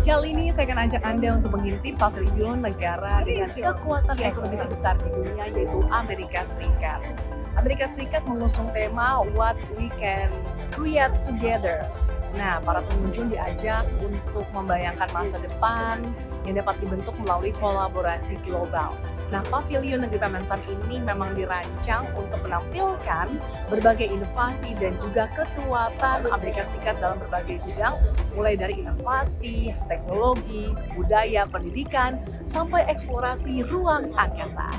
Kali ini saya akan ajak Anda untuk mengintip pavilion negara dengan kekuatan ekonomi terbesar di dunia, yaitu Amerika Serikat. Amerika Serikat mengusung tema What We Can Create Together. Nah, para pengunjung diajak untuk membayangkan masa depan yang dapat dibentuk melalui kolaborasi global. Nah, pavilion negeri Paman Sam ini memang dirancang untuk menampilkan berbagai inovasi dan juga kekuatan Amerika Serikat dalam berbagai bidang, mulai dari inovasi, teknologi, budaya, pendidikan, sampai eksplorasi ruang angkasa.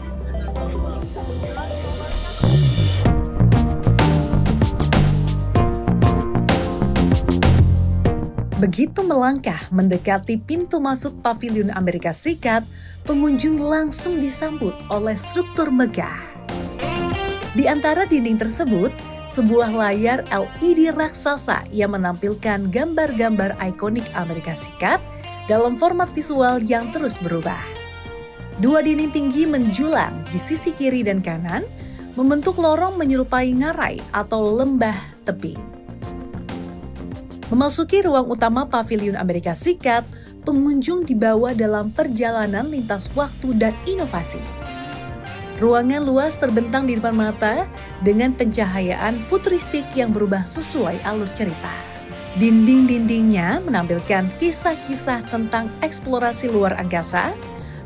Begitu melangkah mendekati pintu masuk pavilion Amerika Serikat, pengunjung langsung disambut oleh struktur megah. Di antara dinding tersebut, sebuah layar LED raksasa yang menampilkan gambar-gambar ikonik Amerika Serikat dalam format visual yang terus berubah. Dua dinding tinggi menjulang di sisi kiri dan kanan, membentuk lorong menyerupai ngarai atau lembah tebing. Memasuki ruang utama pavilion Amerika Serikat, pengunjung dibawa dalam perjalanan lintas waktu dan inovasi. Ruangan luas terbentang di depan mata dengan pencahayaan futuristik yang berubah sesuai alur cerita. Dinding-dindingnya menampilkan kisah-kisah tentang eksplorasi luar angkasa,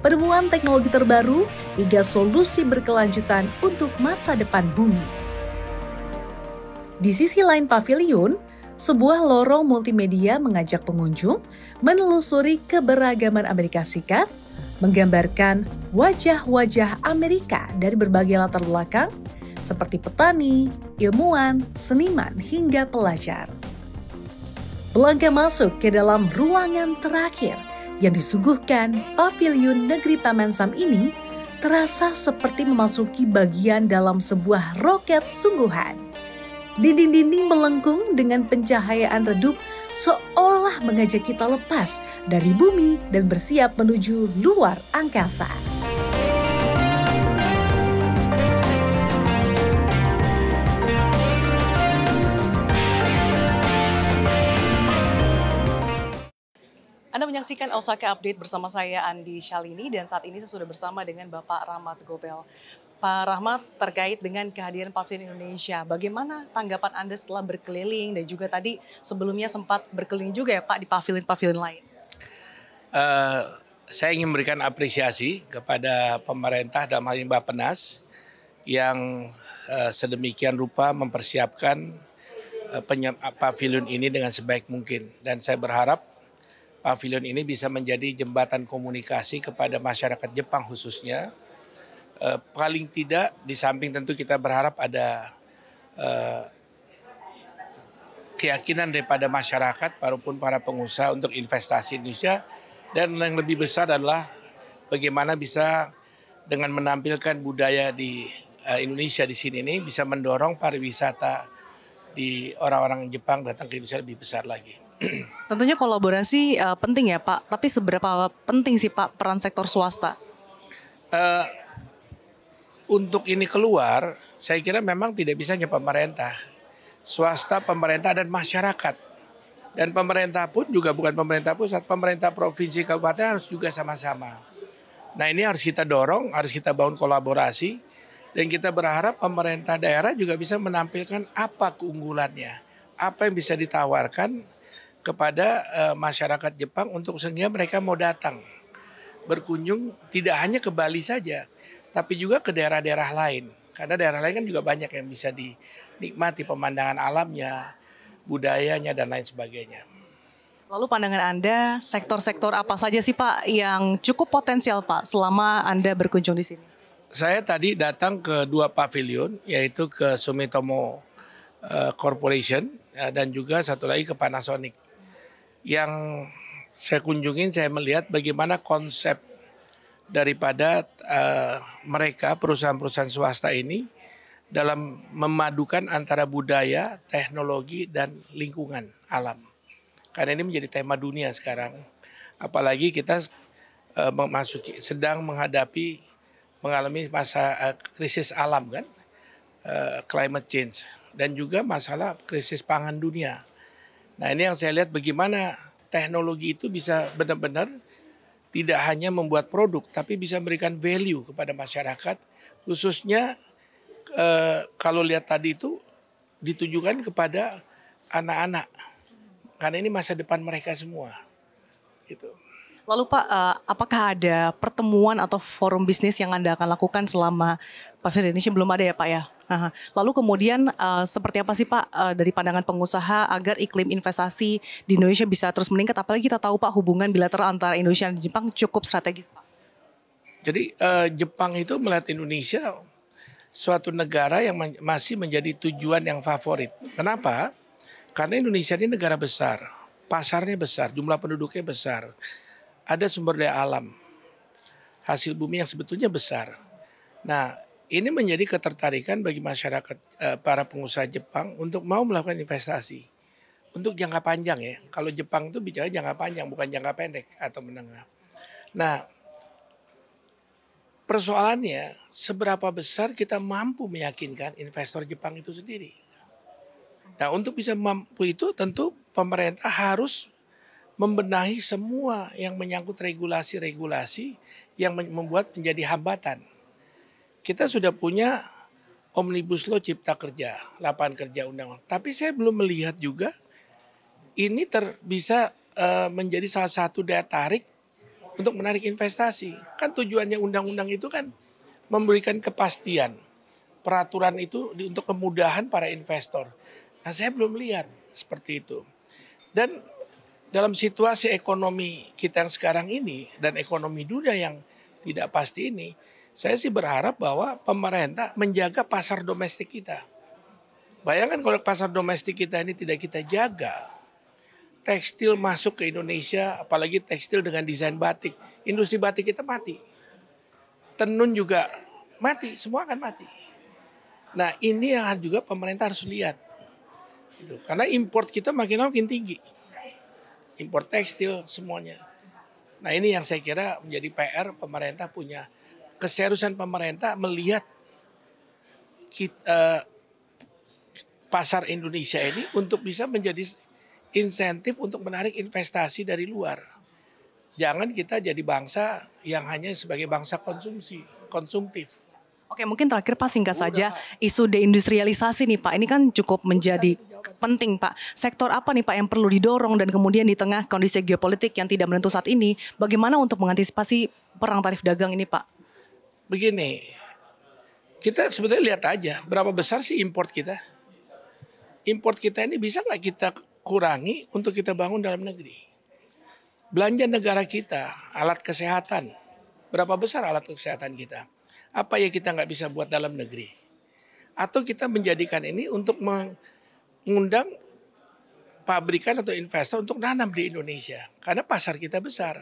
penemuan teknologi terbaru, hingga solusi berkelanjutan untuk masa depan bumi. Di sisi lain pavilion, sebuah lorong multimedia mengajak pengunjung menelusuri keberagaman Amerika Serikat, menggambarkan wajah-wajah Amerika dari berbagai latar belakang, seperti petani, ilmuwan, seniman, hingga pelajar. Melangkah masuk ke dalam ruangan terakhir yang disuguhkan pavilion negeri Paman Sam ini terasa seperti memasuki bagian dalam sebuah roket sungguhan. Dinding-dinding melengkung dengan pencahayaan redup seolah mengajak kita lepas dari bumi dan bersiap menuju luar angkasa. Anda menyaksikan Osaka Update bersama saya Andi Shalini, dan saat ini saya sudah bersama dengan Bapak Rahmat Gobel. Pak Rahmat, terkait dengan kehadiran Pavilion Indonesia, bagaimana tanggapan Anda setelah berkeliling dan juga tadi sebelumnya sempat berkeliling juga ya Pak di pavilion-pavilion lain? Saya ingin memberikan apresiasi kepada pemerintah dalam hal ini Bappenas yang sedemikian rupa mempersiapkan pavilion ini dengan sebaik mungkin, dan saya berharap pavilion ini bisa menjadi jembatan komunikasi kepada masyarakat Jepang khususnya. Paling tidak di samping tentu kita berharap ada keyakinan daripada masyarakat maupun para pengusaha untuk investasi Indonesia, dan yang lebih besar adalah bagaimana bisa dengan menampilkan budaya di Indonesia di sini ini bisa mendorong pariwisata di orang-orang Jepang datang ke Indonesia lebih besar lagi. Tentunya kolaborasi penting ya Pak, tapi seberapa penting sih Pak peran sektor swasta? Untuk ini keluar, saya kira memang tidak bisa hanya pemerintah, swasta, pemerintah, dan masyarakat. Dan pemerintah pun juga bukan pemerintah pusat, pemerintah provinsi, kabupaten harus juga sama-sama. Nah, ini harus kita dorong, harus kita bangun kolaborasi, dan kita berharap pemerintah daerah juga bisa menampilkan apa keunggulannya, apa yang bisa ditawarkan kepada masyarakat Jepang untuk sehingga mereka mau datang berkunjung tidak hanya ke Bali saja, tapi juga ke daerah-daerah lain. Karena daerah lain kan juga banyak yang bisa dinikmati pemandangan alamnya, budayanya, dan lain sebagainya. Lalu pandangan Anda, sektor-sektor apa saja sih Pak yang cukup potensial Pak selama Anda berkunjung di sini? Saya tadi datang ke dua pavilion, yaitu ke Sumitomo Corporation dan juga satu lagi ke Panasonic. Yang saya kunjungin, saya melihat bagaimana konsep daripada mereka perusahaan-perusahaan swasta ini dalam memadukan antara budaya, teknologi, dan lingkungan alam. Karena ini menjadi tema dunia sekarang. Apalagi kita mengalami masa krisis alam kan. climate change dan juga masalah krisis pangan dunia. Nah ini yang saya lihat bagaimana teknologi itu bisa benar-benar tidak hanya membuat produk, tapi bisa memberikan value kepada masyarakat, khususnya kalau lihat tadi itu ditujukan kepada anak-anak, karena ini masa depan mereka semua. Gitu. Lalu Pak, apakah ada pertemuan atau forum bisnis yang Anda akan lakukan selama Pasar Indonesia? Belum ada ya Pak ya? Aha. Lalu kemudian seperti apa sih Pak dari pandangan pengusaha agar iklim investasi di Indonesia bisa terus meningkat? Apalagi kita tahu Pak hubungan bilateral antara Indonesia dan Jepang cukup strategis Pak. Jadi Jepang itu melihat Indonesia suatu negara yang masih menjadi tujuan yang favorit. Kenapa? Karena Indonesia ini negara besar, pasarnya besar, jumlah penduduknya besar, ada sumber daya alam, hasil bumi yang sebetulnya besar. Nah, ini menjadi ketertarikan bagi masyarakat para pengusaha Jepang untuk mau melakukan investasi untuk jangka panjang ya. Kalau Jepang itu bicara jangka panjang bukan jangka pendek atau menengah. Nah, persoalannya seberapa besar kita mampu meyakinkan investor Jepang itu sendiri. Nah, untuk bisa mampu itu tentu pemerintah harus membenahi semua yang menyangkut regulasi-regulasi yang membuat menjadi hambatan. Kita sudah punya Omnibus Law Cipta Kerja, lapangan kerja undang-undang. Tapi saya belum melihat juga ini bisa menjadi salah satu daya tarik untuk menarik investasi. Kan tujuannya undang-undang itu kan memberikan kepastian. Peraturan itu untuk kemudahan para investor. Nah saya belum lihat seperti itu. Dan dalam situasi ekonomi kita yang sekarang ini dan ekonomi dunia yang tidak pasti ini, saya sih berharap bahwa pemerintah menjaga pasar domestik kita. Bayangkan kalau pasar domestik kita ini tidak kita jaga, tekstil masuk ke Indonesia, apalagi tekstil dengan desain batik, industri batik kita mati. Tenun juga mati, semua akan mati. Nah ini yang juga pemerintah harus lihat. Gitu. Karena import kita makin tinggi. Import tekstil semuanya. Nah ini yang saya kira menjadi PR pemerintah punya. Keseriusan pemerintah melihat pasar Indonesia ini untuk bisa menjadi insentif untuk menarik investasi dari luar. Jangan kita jadi bangsa yang hanya sebagai bangsa konsumtif. Oke, mungkin terakhir Pak singkat saja isu deindustrialisasi nih Pak. Ini kan cukup menjadi penting Pak. Sektor apa nih Pak yang perlu didorong dan kemudian di tengah kondisi geopolitik yang tidak menentu saat ini, bagaimana untuk mengantisipasi perang tarif dagang ini Pak? Begini, kita sebetulnya lihat aja berapa besar sih import kita. Import kita ini bisa nggak kita kurangi untuk kita bangun dalam negeri. Belanja negara kita, alat kesehatan, berapa besar alat kesehatan kita. Apa yang kita nggak bisa buat dalam negeri. Atau kita menjadikan ini untuk mengundang pabrikan atau investor untuk nanam di Indonesia. Karena pasar kita besar.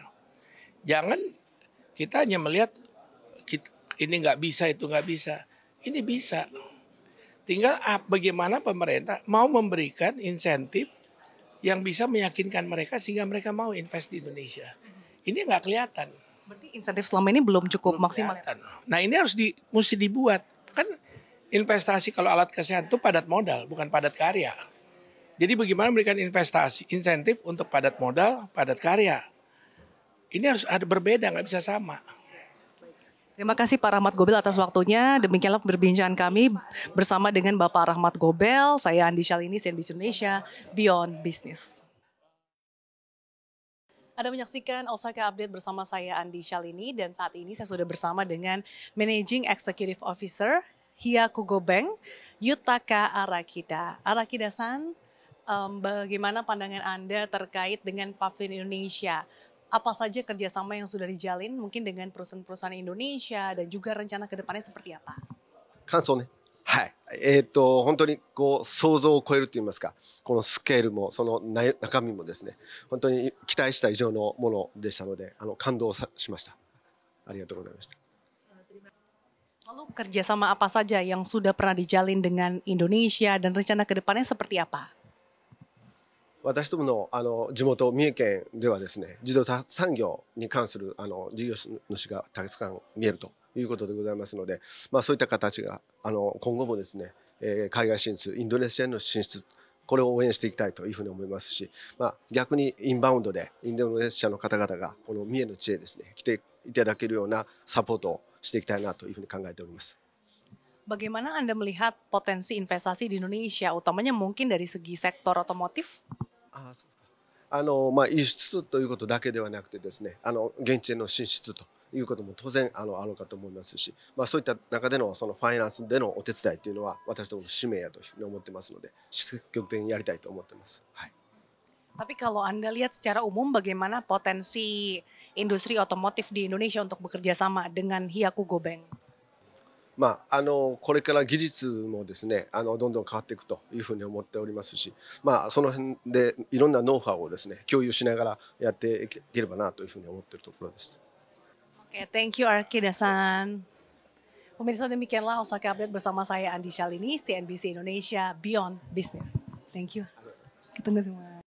Jangan kita hanya melihat ini nggak bisa, itu nggak bisa. Ini bisa. Tinggal bagaimana pemerintah mau memberikan insentif yang bisa meyakinkan mereka sehingga mereka mau invest di Indonesia. Ini nggak kelihatan. Berarti insentif selama ini belum cukup maksimal. Nah ini mesti dibuat. Kan investasi kalau alat kesehatan itu padat modal, bukan padat karya. Jadi bagaimana memberikan insentif untuk padat modal, padat karya. Ini harus ada berbeda, nggak bisa sama. Terima kasih Pak Rahmat Gobel atas waktunya. Demikianlah perbincangan kami bersama dengan Bapak Rahmat Gobel. Saya Andi Shalini, CNBC Indonesia, Beyond Business. Anda menyaksikan Osaka Update bersama saya Andi Shalini dan saat ini saya sudah bersama dengan Managing Executive Officer Hyakugo Bank, Yutaka Arakida. Arakida-san, bagaimana pandangan Anda terkait dengan Pavilion Indonesia? Apa saja kerjasama yang sudah dijalin mungkin dengan perusahaan-perusahaan Indonesia dan juga rencana ke depannya seperti apa? 感想ね。はい。本当にこう想像を超えると言いますか、このスケールもその中身もですね、本当に期待した以上のものでしたので、感動しました。ありがとうございました。Lalu kerjasama apa saja yang sudah pernah dijalin dengan Indonesia dan rencana ke depannya seperti apa? 私どもの地元三重県ではですね、自動車産業に関する事業主がたくさん見えるということでございますので、そういった形が今後もですね、海外進出、インドネシアへの進出、これを応援していきたいというふうに思いますし、逆にインバウンドでインドネシアの方々がこの三重の地へですね来ていただけるようなサポートをしていきたいなというふうに考えております。Bagaimana Anda melihat potensi investasi di Indonesia, utamanya mungkin dari segi sektor otomotif? そうですか。輸出ということだけではなくてですね、現地への進出ということも当然あるかと思いますし、そういった中でのそのファイナンスでのお手伝いというのは私どもの使命やというふうに思ってますので、積極的にやりたいと思ってます。はい。Tapi kalau Anda lihat secara umum bagaimana potensi industri otomotif di Indonesia untuk bekerja sama dengan Hiakugo Bank? これから技術もですねどんどん変わっていくというふうに思っておりますし、その辺でいろんなノウハウをですね共有しながらやっていければなというふうに思っているところです。Oke, thank you Arkida-san. Pemirsa demikianlah Osaka Update bersama saya Andi Shalini, CNBC Indonesia Beyond Business. Thank you. Ketemu semua.